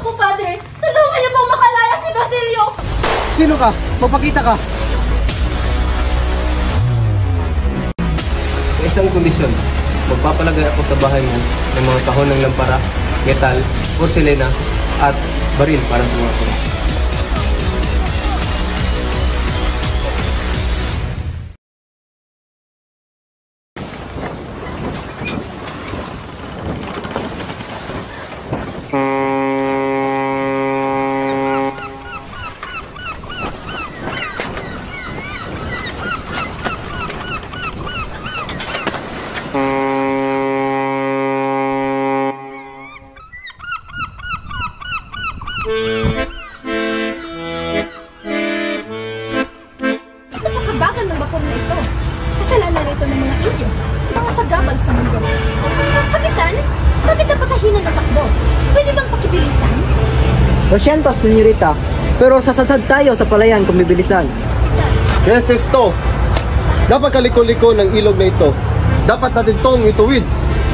po, Padre. Tulungan niyo pong makalaya si Basilio. Sino ka? Magpakita ka. Sa isang kondisyon, magpapalagay ako sa bahay mo ng mga kahon ng lampara, metal, porselena, at baril para sa mga tao. Napakabagal ng bapong na ito. Kasalanan ito ng mga Indio, mga sagabal sa mundo. Kapitan, bakit napakahina ng takbo? Pwede bang pakibilisan? 200, senyorita. Pero sasadsad tayo sa palayan kung bibilisan. Yes, esto. Napakaliko-liko ng ilog na ito. Dapat natin tong ituwid.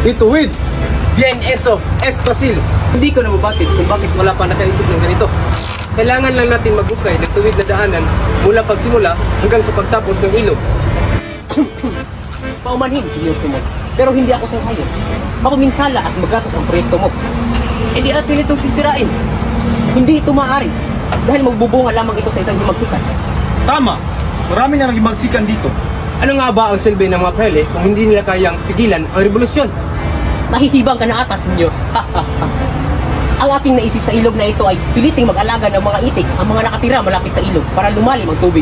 Ituwid! Bien, eso, es Basil. Hindi ko na mabatid kung bakit wala pa nakaisip ng ganito. Kailangan lang natin magbukay ng tuwid na daanan mula pagsimula hanggang sa pagtapos ng ilog. Paumanhin, Senyor Simon. Pero hindi ako sanghayon. Mapaminsala at magastos ang proyekto mo. Hindi natin itong sisirain. Hindi ito maaari. Dahil magbubunga lamang ito sa isang himagsikan. Tama! Marami na nagimagsikan dito. Ano nga ba ang silbi ng mga pele kung hindi nila kayang pigilan ang revolusyon? Nahihibang ka na ata, Senyor. Ang aking naisip sa ilog na ito ay piliting mag-alaga ng mga itik ang mga nakatira malapit sa ilog para lumalim ang tubig.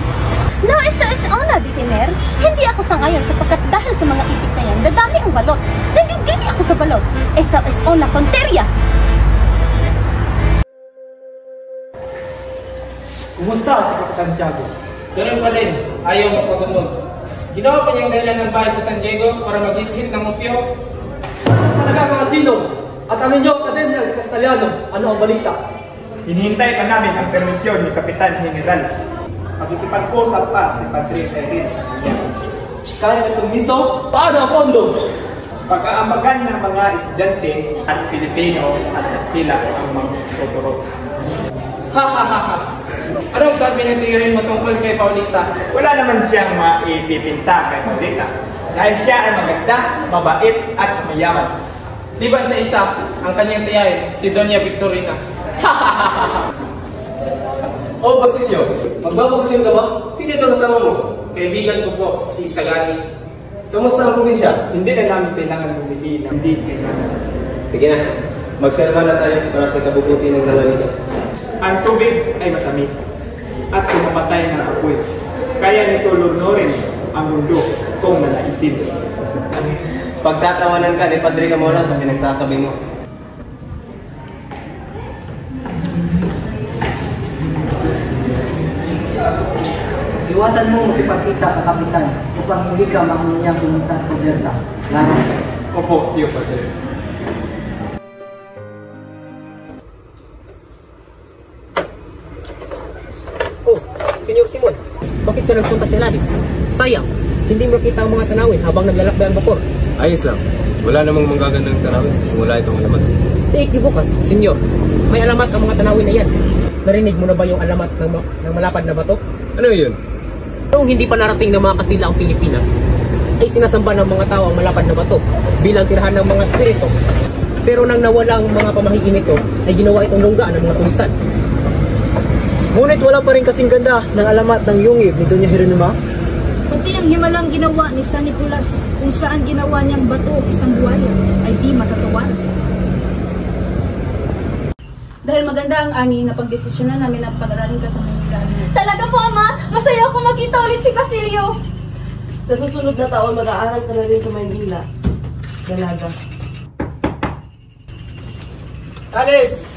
No, eso es ona, Ditiner. Hindi ako sangayon sapagkat dahil sa mga itik na yan, dadami ang balot. Nandindini ako sa balot. Eso es ona, konterya. Kumusta si Kapitan Tiago? Ganun pa din, ayaw magpagamot. Ginawa pa niyang dahilan ng bahay sa San Diego para mag-hit ng opyo. Talaga mga sino? At ano nyo, Kadenel Castellano? Ano ang balita? Hinihintay pa namin ang permisyon ni Kapitan General. Magkikipag-usap pa si Padre Erin sa kanya. Kaya na permiso? Paano ang pondo? Pag-aambagan ng mga estudyante at Pilipino at Kastila ang magtuturo. Anong sabi ng tingin mo tungkol kay Paulita? Wala naman siyang maipipinta kay Paulita dahil siya ay maganda, mabait at mayaman. Liban sa isa, ang kanyang tiyahin, si Doña Victorina. Oh, Basilio, magbabakasyon ka ba? Sino itong kasama mo? Kaibigan ko po, si Isagani. Kamusta ang probinsya? Hindi na namin kailangan bumili ng hindi kailangan. Sige na, magserva na tayo para sa kabubuti ng dalawa. Ang tubig ay matamis at pumapatay ng apoy. Kaya nito lunurin ang mundo kung nanaisin. Pagtatawanan ka ni Padre Camora sa pinagsasabi mo. Iwasan mo makipagkita ka, Kapitan, upang hindi ka makaniyang pumunta sa kuberta. Laro. Opo, Tio Padre. Oh, Senyor Simon, bakit ka nagpunta sa lalim? Sayang, hindi mo nakita ang mga tanawin habang naglalakbay ang vapor. Ayos lang. Wala namang magagandang tanawin kung wala itong alamat. Tiik di bukas, Senyor. May alamat ang mga tanawin na yan. Narinig mo na ba yung alamat ng malapad na bato? Ano yun? Noong hindi pa narating ng mga Kastila ang Pilipinas, ay sinasamba ng mga tao ang malapad na bato bilang tirahan ng mga spirito. Pero nang nawala ang mga pamahiin nito, ay ginawa itong lungga ng mga tulisan. Ngunit wala pa rin kasing ganda ng alamat ng yungib ni Doña Jeronima. Kunti ang himalang ginawa ni San Nicolas kung saan ginawa niyang bato isang buhaya ay di matatawan. Dahil maganda ang ani na pagdesisyonan namin at pag-aralin ka sa Maynila. Talaga po, Ama! Masaya ako makita ulit si Basilio! Sa susunod na taon, mag-aaral ka na rin sa Maynila. Dalaga. Alis!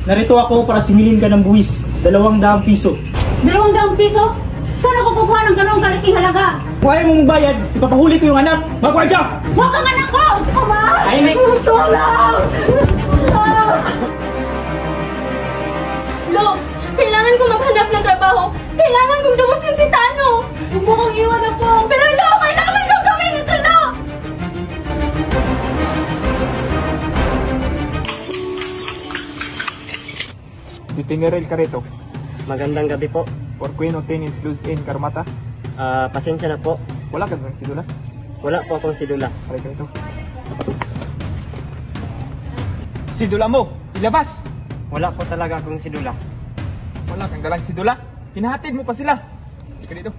Narito ako para singilin ka ng buwis. 200 piso. 200 piso? Saan ako kukuha ng ganong kalaking halaga? Kung ayaw mong magbayad, ipapahuli ko yung anak. Magwadya! Huwag kang anak ko! Ama! Tahimik! Tulong! Lo, kailangan ko maghanap ng trabaho. Kailangan kong damusin si Tano. Huwag mo kong iwan na po. Pero Lo, kailangan kong gawin ito, Lo! Ditinerel Carreto. Magandang gabi po. Por Quino Tenis Luz in Karmata. Pasensya na po. Wala ka bang sidula? Wala po akong sidula. Aray ka ito. Sidula mo! Ilabas! Wala po talaga akong sidula. Wala kang dalang sidula. Hinahatid mo pa sila. Hindi ka dito.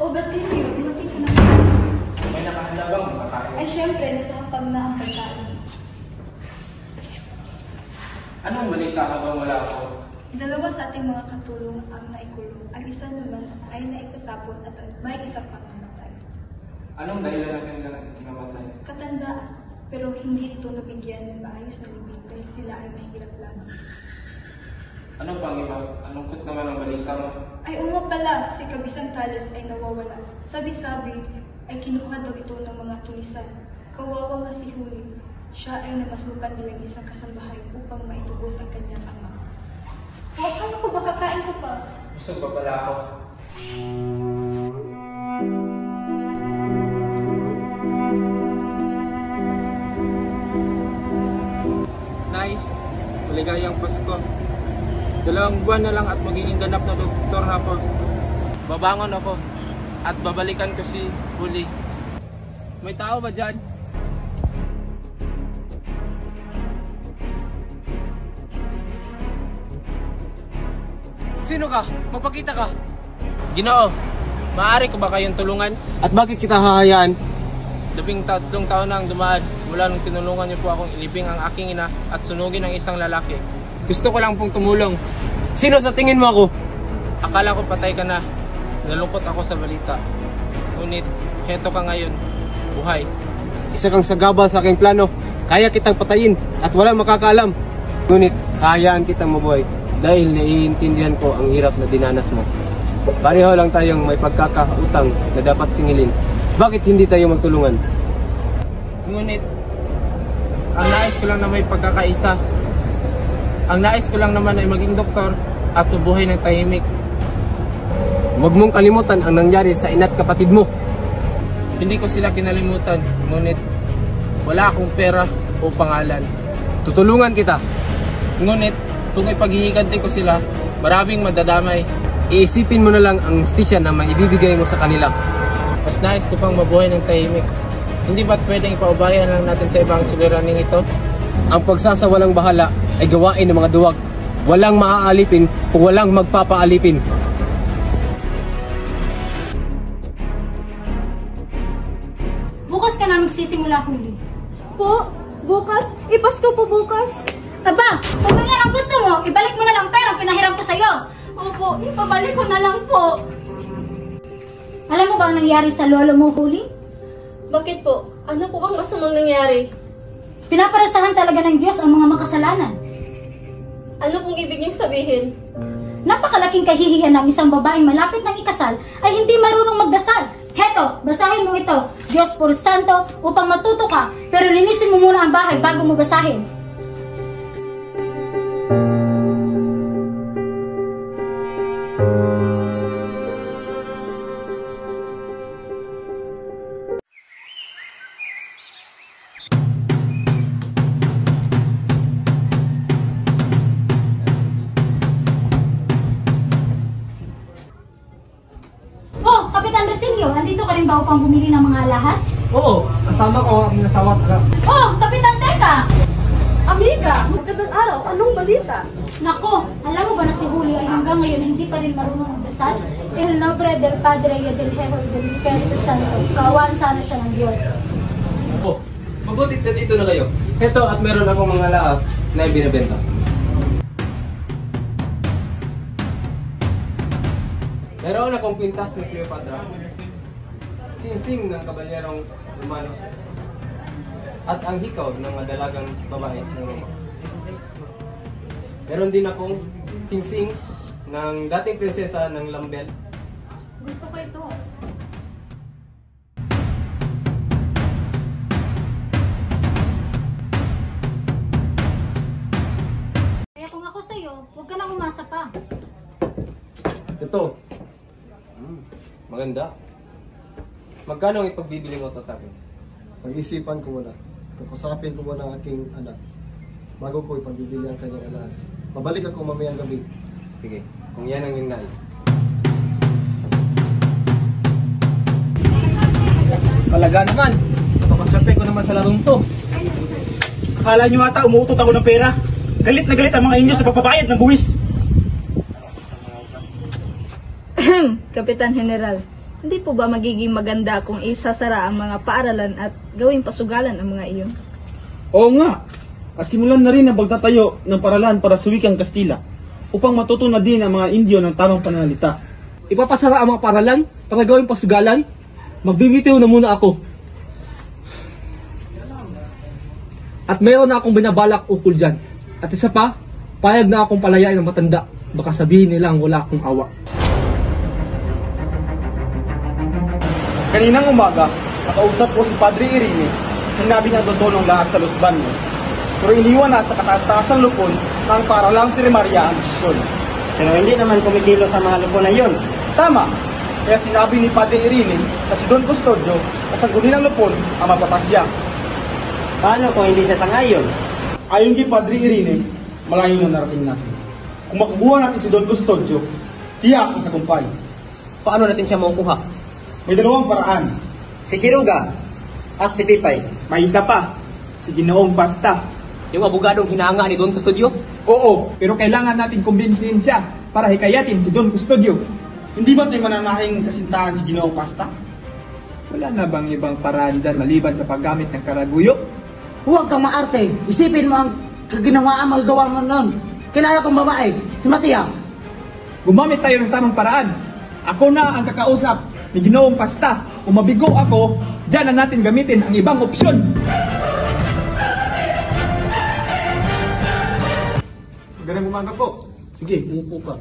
O Basilio, dumating ka na. May nakahanda bang makakain? Ay syempre, nasa hapag na ang pagkain. Anong balita habang wala ako? Dalawa sa ating mga katulong ang naikulong. Ang isa naman ay naitatapon at may isa pang namatay. Anong dahilan ng kanilang namatay? Katandaan, pero hindi ito nabigyan ng maayos na libing dahil sila ay mahirap lamang. Anong pang iba? Anong kut naman ang balita mo? Ay nga pala, si Kabisang Talas ay nawawala. Sabi-sabi ay kinuha daw ito ng mga tulisan. Kawawa nga si Huli. Siya ay namasukan nilang isang kasambahay upang maitubos ang kanyang ama. O, paano ko ba kakain ko pa? Busog pa pala ako. Nay, maligayang Pasko. 2 buwan na lang at magiging ganap na doktor na ako. Babangon ako at babalikan ko si Huli. May tao ba dyan? Sino ka? Magpakita ka. Ginoo, maaari ko ba kayong tulungan? At bakit kita hahayaan? 13 taon na ang dumaan mula nung tinulungan niyo po akong ilibing ang aking ina at sunugin ang isang lalaki. Gusto ko lang pong tumulong. Sino sa tingin mo ako? Akala ko patay ka na. Nalungkot ako sa balita. Ngunit, heto ka ngayon. Buhay. Isa kang sagabal sa aking plano. Kaya kitang patayin at walang makakaalam. Ngunit, hahayaan kitang mabuhay dahil naiintindihan ko ang hirap na dinanas mo. Pareho lang tayong may pagkakautang na dapat singilin. Bakit hindi tayo magtulungan? Ngunit, ang nais ko lang na may pagkakaisa. Ang nais ko lang naman ay maging doktor at mabuhay ng tahimik. Huwag mong kalimutan ang nangyari sa ina't kapatid mo. Hindi ko sila kinalimutan, ngunit wala akong pera o pangalan. Tutulungan kita. Ngunit, kung ipaghihiganti ko sila, maraming madadamay. Iisipin mo na lang ang hustisya na maibibigay mo sa kanila. Mas nais ko pang mabuhay ng tahimik. Hindi ba't pwedeng ipaubayan lang natin sa ibang suliraning ito? Ang pagsasawalang bahala ay gawain ng mga duwag. Walang maaalipin kung walang magpapaalipin. Bukas ka na magsisimula, Huli. Po? Bukas? Ipasko po bukas. Aba, kung ganyan ang gusto mo, ibalik mo na lang pera pinahiram ko sa'yo. Opo, ipabalik ko na lang po. Alam mo ba ang nangyari sa lolo mo, Huli? Bakit po? Ano po ang masamang nangyari? Pinaparasahan talaga ng Diyos ang mga makasalanan. Ano pong ibig niyong sabihin? Napakalaking kahihiyan ng isang babaeng malapit ng ikasal ay hindi marunong magdasal. Heto, basahin mo ito. Diyos por santo upang matuto ka, pero linisin mo muna ang bahay bago mo basahin. Oh, Kapitan Basilio, andito ka rin ba upang bumili ng mga alahas? Oo, kasama ko ang aking asawa at anak. Oh, Kapitan Teka! Amiga, magandang araw. Anong balita? Nako, alam mo ba na si Julio ay hanggang ngayon hindi pa rin marunong magdasal? El nombre del Padre y del Hijo y del Espiritu Santo. Kaawaan sana siya ng Diyos. Oh, mabutit na dito na kayo. Ito at meron akong mga laas na ibinibenta. Meron akong pintas ni Cleopatra, singsing ng kabalyerong Romano, at ang hikaw ng madalagang babae ng Roma. Meron din akong singsing ng dating prinsesa ng Lambel. Gusto ko ito. Kaya kung ako sa'yo, huwag ka nang umasa pa. Ito, Maganda. Magkano ang ipagbibili mo to sa akin? Pag-isipan ko muna. Kakusapin ko muna ang aking anak. Bago ko ipagbibili ang kanyang alas. Babalik ako mamayang gabi. Sige, kung yan ang yung nais. Talaga naman. Napakaswerte ko naman sa larong to. Akala nyo ata umuutot ako ng pera. Galit na galit ang mga inyo sa pagpabayad ng buwis. Kapitan General, hindi po ba magiging maganda kung isasara ang mga paaralan at gawing pasugalan ang mga iyon? Oo nga. At simulan na rin ang pagtatayo ng paralan para sa wikang Kastila upang matuto na din ang mga Indio ng tamang pananalita. Ipapasara ang mga paralan para gawing pasugalan. Magbibitiw na muna ako. At mayroon na akong binabalak ukol dyan. At isa pa, payag na akong palayain ng matanda. Baka sabihin nilang wala akong awa. Kaninang umaga, nakausap ko si Padre Irene. Sinabi niya tutulong lahat sa lusban mo. Pero iniwan na sa kataas-taas ng lupon ng paralang primarya ang desisyon. Pero hindi naman kumitilo sa mga lupon na yun. Tama! Kaya sinabi ni Padre Irene na si Don Custodio na sagunin ng lupon ang mapapasya. Paano kung hindi siya sangayon? Ayon kay Padre Irene, malayo na narating natin. Kung makubuha natin si Don Custodio, tiyak ang tagumpay. Paano natin siya makukuha? May dalawang paraan. Si Kiruga at si Pipay. May isa pa, si Ginoong Pasta. Yung abogadong hinanga ni Don Custodio? Oo, pero kailangan natin kumbinsihin siya para hikayatin si Don Custodio. Hindi ba't may mananahing kasintahan si Ginoong Pasta? Wala na bang ibang paraan dyan maliban sa paggamit ng karaguyok? Huwag kang maarte. Isipin mo ang kaginawa ang magagawa mo nun. Kilala kong babae, si Matia. Gumamit tayo ng tamang paraan. Ako na ang kakausap ni Ginoong Pasta. Kung mabigo ako, dyan na natin gamitin ang ibang opsyon. Magandang umaga po. Sige, umupo ka.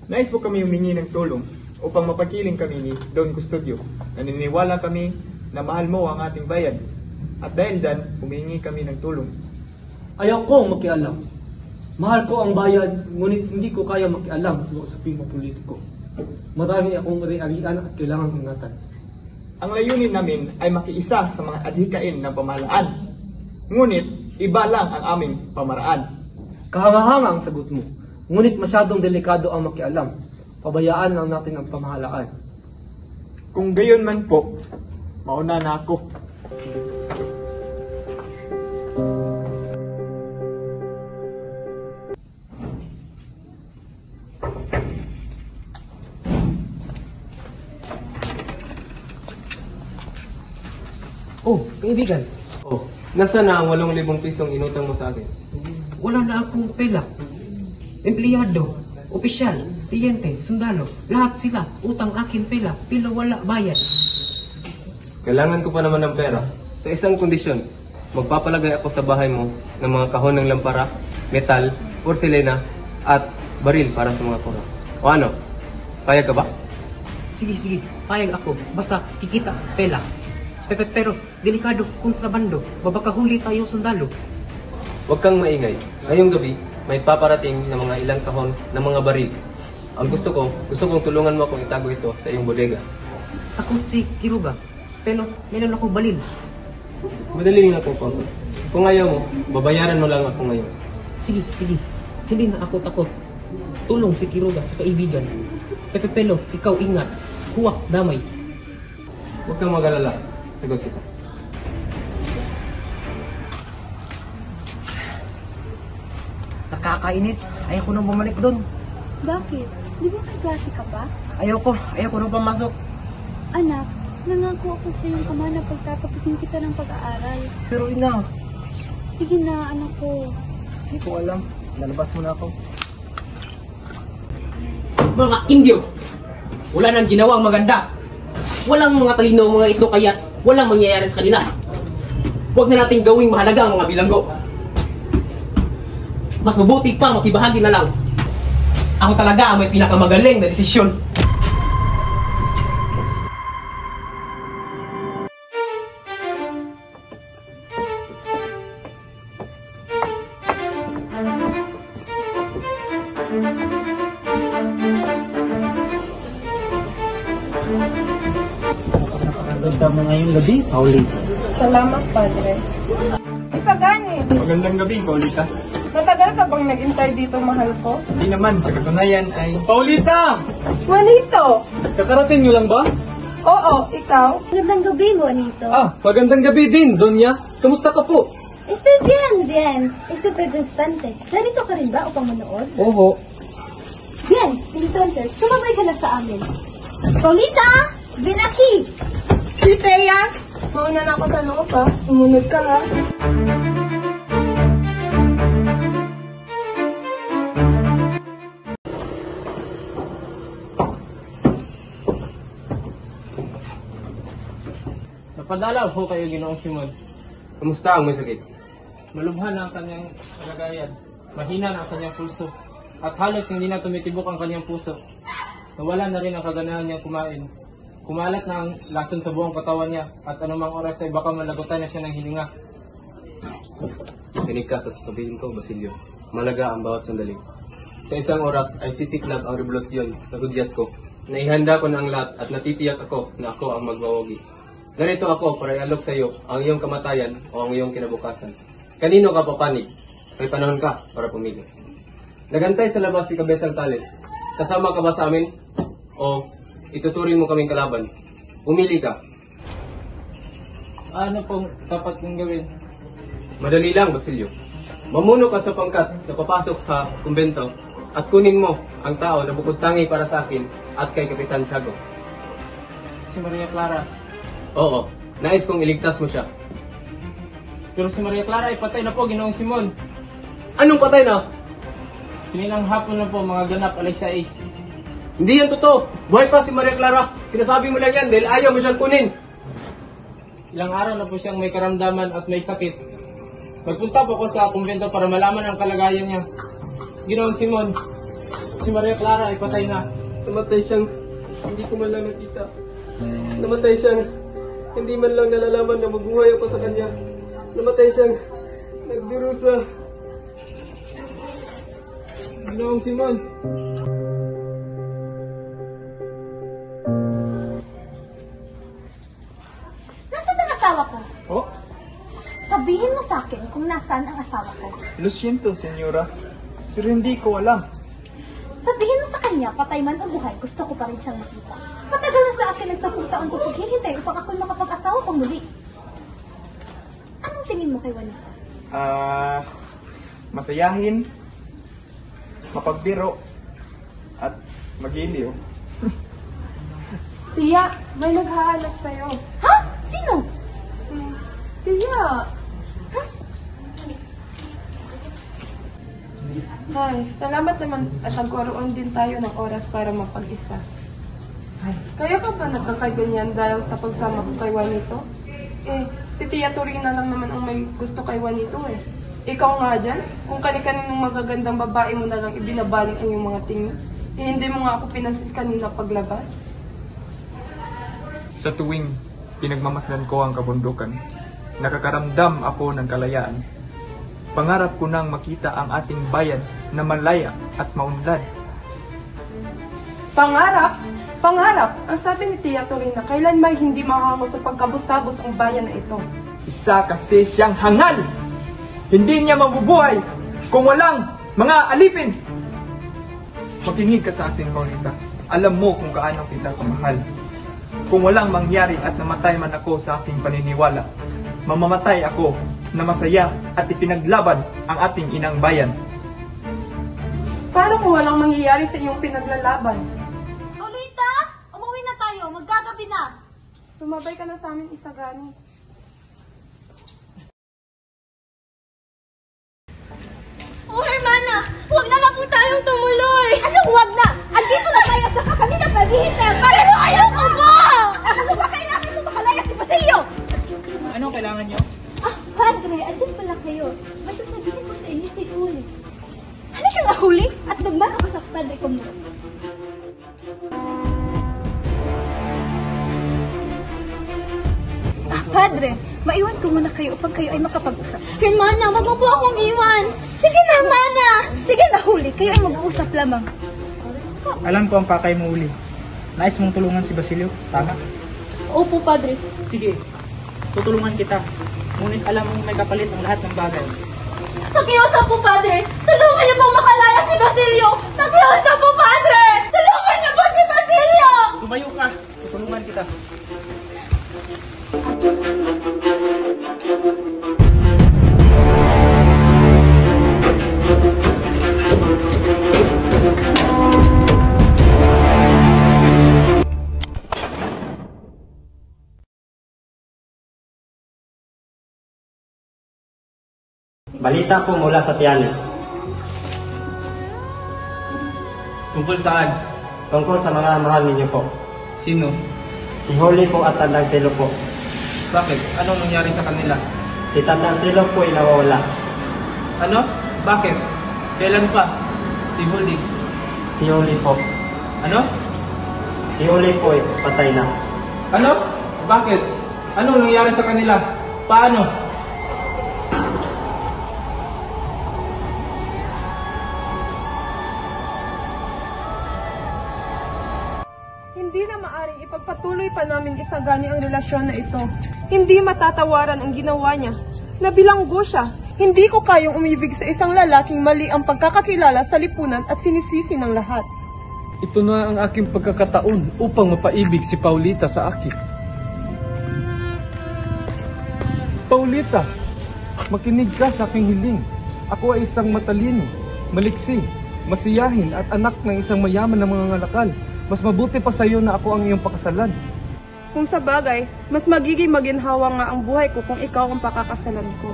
Nais po kami humingi ng tulong upang mapakiling kami ni Don Custodio. Naniniwala kami na mahal mo ang ating bayan. At dahil dyan, humingi kami ng tulong. Ayaw kong makialam. Mahal ko ang bayan, ngunit hindi ko kaya makialam sa usaping politiko. Marami akong ari-arian at kailangang ingatan. Ang layunin namin ay makiisa sa mga adhikain ng pamahalaan. Ngunit, iba lang ang aming pamaraan. Kahanga-hanga ang sagot mo. Ngunit masyadong delikado ang makialam. Pabayaan lang natin ang pamahalaan. Kung gayon man po, mauna na ako. Oh, kaibigan. Oh, nasa na ang 8,000 pisong inutang mo sa akin? Wala na akong pera. Empleyado, opisyal, kliyente, sundalo, lahat sila, utang akin pera, pila wala bayad. Kailangan ko pa naman ng pera. Sa isang kondisyon, magpapalagay ako sa bahay mo ng mga kahon ng lampara, metal, porselena, at baril para sa mga kura. O ano? Payag ka ba? Sige, payag ako. Basta kikita, pera. Pero, delikado, kontrabando. Babakahuli tayo sundalo. Huwag kang maingay. Ngayong gabi, may paparating na mga ilang kahon ng mga baril. Ang gusto kong tulungan mo akong itago ito sa iyong bodega. Ako si Kiruga. Pero, meron ako balil. Madali na akong pasok. Kung ayaw mo, babayaran mo lang ako ngayon. Sige. Hindi na ako takot. Tulong si Kiruga sa kaibigan. Pelo, ikaw ingat. Huwak, damay. Huwag kang mag-alala. Sagot kita. Nakakainis. Ayaw ko nang bumalik doon. Bakit? Di ba may klase ka pa? Ayaw ko nang pumasok. Anak, nangako ako sa iyong ama na pagtatapusin kita ng pag-aaral. Pero ina, Sige na, anak ko. hindi ko alam. Lalabas muna ako. Mga Indio! Wala nang ginawang maganda. Walang mga talino mga ito kaya walang mangyayari sa kanila. Huwag na nating gawing mahalaga ang mga bilanggo. Mas mabuti pa makibahagi na lang. Ako talaga ang may pinakamagaling na desisyon. Maganda mo ngayong gabi, Paulita. Salamat, Padre. Isagani, Magandang gabi, Paulita. matagal ka bang nag-intay dito, mahal ko? Hindi naman, sa katunayan ay... Paulita! Juanito! Kakarating nyo lang ba? Oo, ikaw? Magandang gabi, Juanito. Magandang gabi din, Donya. Kamusta ka po? Estoy bien. Estoy predestante. Narito ka rin ba upang manood? Oo. Bien, entonces, sumabay ka na sa amin. Paulita, ven aquí. Si Thea? Mauna na ako sa loob, ha? Umunod ka, ha? Napadalaw ho kayo, Ginoong Simon. Kamusta ang may sakit? Malubhan ang kanyang kalagayan. Mahina na ang kanyang pulso. At halos hindi na tumitibok ang kanyang puso. Nawala na rin ang kaganahan niyang kumain. Kumalat na ang lason sa buong katawan niya. At anumang oras ay baka malagutan na siya ng hininga. Kinig ka sa sasabihin ko, Basilio. Malaga ang bawat sandali. Sa isang oras ay sisiklab ang revolusyon sa hudyat ko. Naihanda ko na ang lahat at natitiyak ako na ako ang magwawagi. Narito ako para ialok sa iyo ang iyong kamatayan o ang iyong kinabukasan. Kanino ka papanig? May panahon ka para pumili. Nagantay sa labas si Kabesang Tales. Sasama ka ba sa amin? O ituturing mo kaming kalaban? Umili ka. Ano pong dapat kong gawin? Madali lang, Basilio. Mamuno ka sa pangkat na papasok sa kumbento at kunin mo ang tao na bukod tangi para sa akin at kay Kapitan Tiago. Si Maria Clara. Oo, nais kong iligtas mo siya. Pero si Maria Clara ay patay na po, Ginoong Simon. Anong patay na? Pininang hapon na po, mga ganap, alas 6. Hindi yan totoo. Buhay pa si Maria Clara. Sinasabi mo lang yan dahil ayaw mo siyang kunin. Ilang araw na po siyang may karamdaman at may sakit. Magpunta po ako sa kumbento para malaman ang kalagayan niya. Ginoong Simon, si Maria Clara ay patay na. Namatay siyang hindi ko man lang nakita. Namatay siyang hindi man lang nalalaman na mabuhay ako sa kanya. Namatay siyang nagdurusa. Ginoong Simon. Nasaan ang asawa ko? Oh, Sabihin mo sa akin kung nasaan ang asawa ko. lo siento, senyora. Pero hindi ko alam. Sabihin mo sa kanya, patay man o buhay, gusto ko pa rin siyang makita. Matagal na sa akin ng 10 taon ko paghihintay upang ako'y makapag-asawa pang muli. Anong tingin mo kay Juanito? Masayahin, mapagbiro, at magiliw. Tia, may naghahanap sa'yo. Ha? Sino? Tia! Ay, salamat naman at nagkaroon din tayo ng oras para mapag-isa. Kaya ka ba nagkakaganyan dahil sa pagsama ko kay Juanito? Si Tia Torina lang naman ang may gusto kay Juanito eh. Ikaw nga dyan, kung kani-kaninong magagandang babae mo na lang ibinabaling ang iyong mga tingin, hindi mo nga ako pinansin kanina paglabas. Sa tuwing pinagmamasdan ko ang kabundukan, nakakaramdam ako ng kalayaan. Pangarap ko nang makita ang ating bayan na malaya at maunlad. Pangarap? Pangarap? Ang sabi ni Tia Torina, kailan may hindi mahango sa pagkabusabos ang bayan na ito? Isa kasi siyang hangal! Hindi niya mabubuhay kung walang mga alipin! Makinig ka sa akin, Paulita. Alam mo kung kaano kita kamahal. Kung walang mangyari at namatay man ako sa aking paniniwala, mamamatay ako na masaya at ipinaglaban ang ating inang bayan. Paano kung walang mangyayari sa iyong pinaglalaban? Paulita! Umuwi na tayo! Magkagabi na! Sumabay ka na sa amin, Isagani. Oh, Hermana! Huwag na nga po tayong tumuloy! Anong huwag na? Andito na tayo at saka kanina paghihintay! Pero ayaw ko po! Ano ba kailangan mo makalaya si Basilio? Anong kailangan niyo? Padre, andyan pala kayo. May sasabihin ko sa inyo si Uli. Halika nga, Uli, at magmano ka sa Padre ko mo. Padre, maiwan ko muna kayo upang kayo ay makapag-usap. Hermana, wag mo po akong iwan! Sige na, Hermana! Sige na, Uli, kayo ay mag-uusap lamang. Alam ko ang pakay mo, Uli. Nais mong tulungan si Basilio, tama? Opo, Padre. Sige, tutulungan kita. Ngunit alam mong may kapalit ang lahat ng bagay. Nakiusap po, Padre! Tulungan niyo pong makalaya si Basilio! Nakiusap po, Padre! Tulungan niyo po si Basilio! Tumayo ka, tutulungan kita. Balita po mula sa tiyanin. Tungkol saan? Tungkol sa mga mahal ninyo po. Sino? Si Holy po at Tandang Silo po. Bakit? Anong nangyari sa kanila? Si Tandang Silo po ay nawawala. Ano? Bakit? Kailan pa? Si Holy. Si Holy po. Ano? Si Holy po ay patay na. Ano? Bakit? Anong nangyari sa kanila? Paano? Hindi na maaring ipagpatuloy pa namin isagani ang relasyon na ito. Hindi matatawaran ang ginawa niya. Nabilanggo siya. Hindi ko kayang umibig sa isang lalaking mali ang pagkakakilala sa lipunan at sinisisi ng lahat. Ito na ang aking pagkakataon upang mapaibig si Paulita sa akin. Paulita, makinig ka sa aking hiling. Ako ay isang matalino, maliksi, masiyahin at anak ng isang mayaman na mga ngalakal. Mas mabuti pa sa iyo na ako ang iyong pakasalan. Kung sa bagay, mas magiging maginhawa nga ang buhay ko kung ikaw ang pakakasalan ko.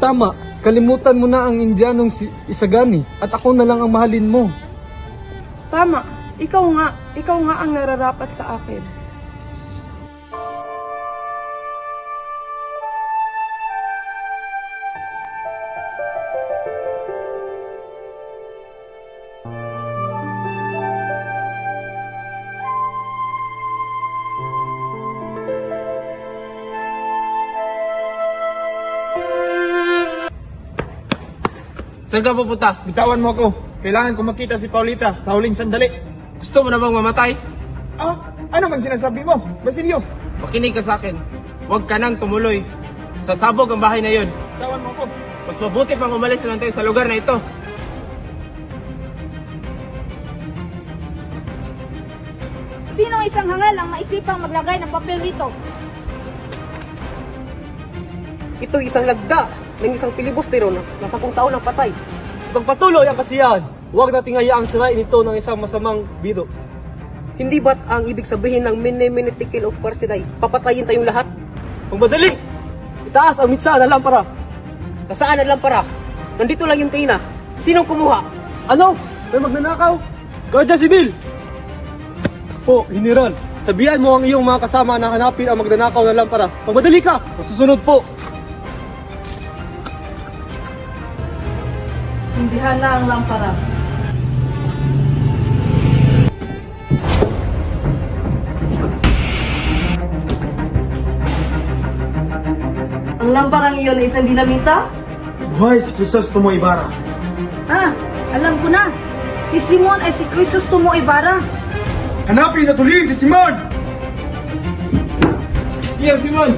Tama, kalimutan mo na ang Indianong si Isagani at ako na lang ang mahalin mo. Tama, ikaw nga ang nararapat sa akin. Saan ka pupunta? Bitawan mo ako. Kailangan ko makita si Paulita sa huling sandali. Gusto mo na bang mamatay? Ah, ano bang sinasabi mo, Basilio? Makinig ka sa akin. Huwag ka nang tumuloy. Sasabog ang bahay na yun. Bitawan mo ako. Mas mabuti pang umalis na lang tayo sa lugar na ito. Sino isang hangal ang maisipang maglagay ng papel dito? Ito isang lagda ng isang pilibustero na nasa 10 taon ng patay. Pagpatuloy ang kasiyahan, huwag nating hayaang sirain ito ng isang masamang biro. Hindi ba't ang ibig sabihin ng miniminitikil of parsiday, papatayin tayong lahat? Kung madali, itaas ang mitsa na lampara. Nasaan ang lampara? Nandito lang yung tina. Sinong kumuha? Ano? May magnanakaw? Guardia Sibil! Po, General, sabihan mo ang iyong mga kasama na hanapin ang magnanakaw na lampara. Magmadali ka! Masusunod po! Hindihan na ang lampara. Ang lamparang iyon ay isang dinamita? Buhay si Crisostomo Ibarra. Alam ko na. Si Simon ay si Crisostomo Ibarra. Hanapin at huliin si Simon! Siya, Simon!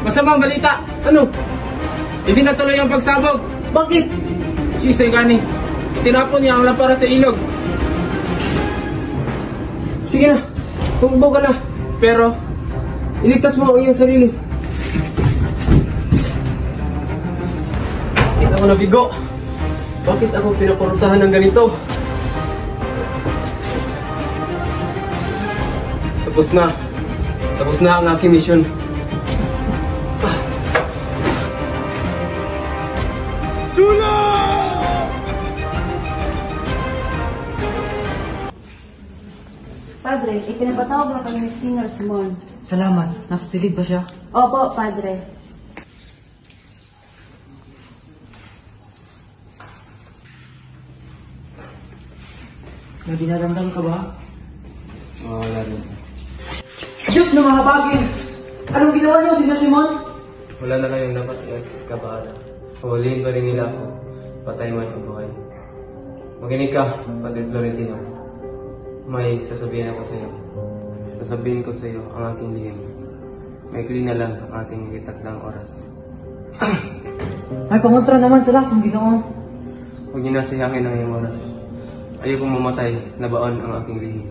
Masamang balita! Ano? Hindi na tuloy ang pagsabog. Bakit? Si Isagani, tinapon niya ang lampara sa ilog. Sige na, tumakbo ka na. Pero, iligtas mo ang iyong sarili. Bakit ako nabigo? Bakit ako pinaparusahan ng ganito? Tapos na ang aking misyon. Sula! Padre, ipinapatawag na kayo ni Senior Simon. Salamat. Nasa silid ba siya? Opo, Padre. May dinaramdam ka ba? Wala rin. Diyos na mga bagay! Anong ginawa niyo, Senior Simon? Wala na kayong dapat kabahala. Pahulihin pa rin nila ako. Patay man o buhay. Makinig ka, Padre Florentino. May sasabihin ako sa iyo. sasabihin ko sa iyo ang aking lihim. Maikli na lang ang ating itakdang oras. May pangontra naman sa lasong Ginoo. Huwag niyo na sayangin ang iyong oras. Ayokong mamatay na baon ang aking lihim.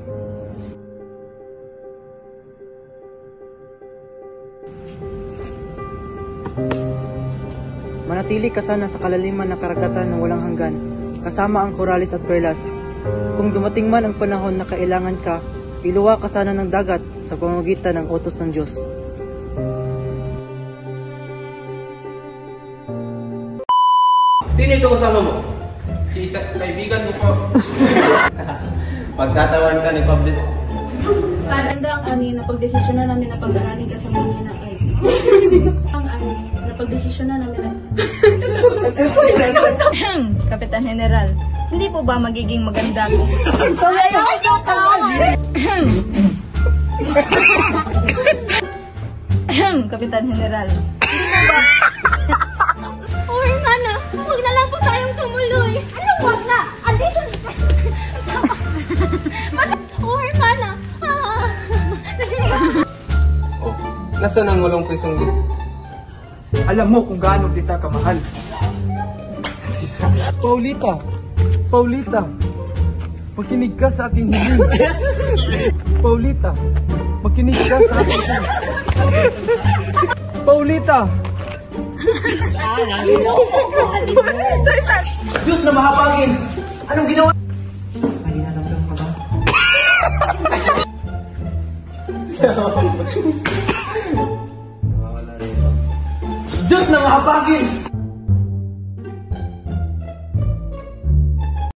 Manatili ka sana sa kalaliman ng karagatan ng walang hanggan, kasama ang Corales at Perlas. Kung dumating man ang panahon na kailangan ka, iluwa ka sana ng dagat sa pamamagitan ng utos ng Diyos. Sino itong kasama mo? Si isa kaibigan mo po. Pagtatawan ka ni Pablo. Paranda ang ani na pagdesisyonan namin na pag-aralin ka sa mga na ay. Ang ani na pagdesisyonan namin na. Kapitan General, hindi po ba magiging maganda kung... Kapitan General, hindi po ba... Oh, Hermana, huwag na lang po tayong tumuloy. Anong huwag na? Andito na. Oh, Hermana. Oh, nasaan ang walong pisong din? Alam mo kung gaano kita kamahal. Paulita! Paulita! Makinig ka sa aking hiling. Paulita! Makinig ka sa aking hiling. Paulita! Diyos na mahapagin! Anong ginawa? Ay, naramdaman ka ba? Diyos na mahapagin!